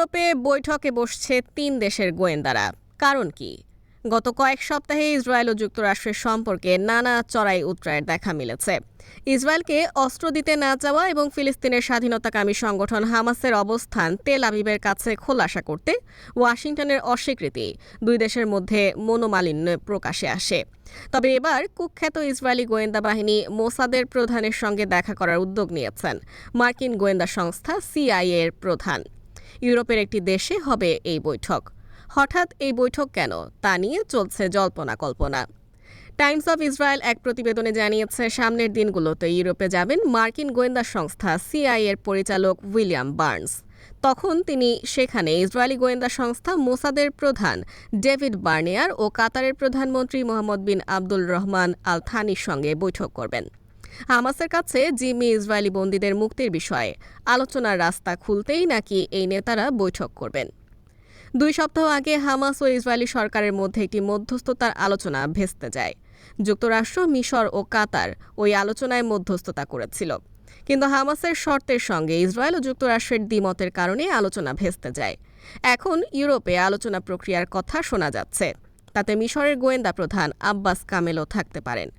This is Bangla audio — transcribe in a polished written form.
ইউরোপে বৈঠকে বসছে ৩ দেশের গোয়েন্দারা। কারণ কি? গত কয়েক সপ্তাহে ইসরায়েল ও যুক্তরাষ্ট্রের সম্পর্কে নানা চড়াই উতরায়ের দেখা মিলেছে। ইসরায়েলকে অস্ত্র দিতে না চাওয়া এবং ফিলিস্তিনের স্বাধীনতাকামী সংগঠন হামাসের অবস্থান তেল আবিবের কাছে খোলাসা করতে ওয়াশিংটনের অস্বীকৃতি দুই দেশের মধ্যে মনোমালিন্য প্রকাশে আসে। তবে এবার কুখ্যাত ইসরায়েলি গোয়েন্দা বাহিনী মোসাদের প্রধানের সঙ্গে দেখা করার উদ্যোগ নিয়েছেন মার্কিন গোয়েন্দা সংস্থা সিআইএ এর প্রধান। ইউরোপের একটি দেশে হবে এই বৈঠক। হঠাৎ এই বৈঠক কেন, তা নিয়ে চলছে জল্পনা কল্পনা। টাইমস অফ ইসরায়েল এক প্রতিবেদনে জানিয়েছে, সামনের দিনগুলোতে ইউরোপে যাবেন মার্কিন গোয়েন্দা সংস্থা সিআইএ এর পরিচালক উইলিয়াম বার্নস। তখন তিনি সেখানে ইসরায়েলি গোয়েন্দা সংস্থা মোসাদের প্রধান ডেভিড বার্নিয়ার ও কাতারের প্রধানমন্ত্রী মোহাম্মদ বিন আব্দুল রহমান আল থানির সঙ্গে বৈঠক করবেন। হামাসের কাছে জিম্মি ইসরায়েলি বন্দীদের মুক্তির বিষয়ে আলোচনার রাস্তা খুলতেই নাকি এই নেতারা বৈঠক করবেন। 2 সপ্তাহ আগে হামাস ও ইসরায়েলি সরকারের মধ্যে একটি মধ্যস্থতার আলোচনা ভেস্তে যায়। যুক্তরাষ্ট্র, মিশর ও কাতার ওই আলোচনায় মধ্যস্থতা করেছিল। কিন্তু হামাসের শর্তের সঙ্গে ইসরায়েল ও যুক্তরাষ্ট্রের দ্বিমতের কারণে আলোচনা ভেস্তে যায়। এখন ইউরোপে আলোচনা প্রক্রিয়ার কথা শোনা যাচ্ছে। তাতে মিশরের গোয়েন্দা প্রধান আব্বাস কামেলও থাকতে পারেন।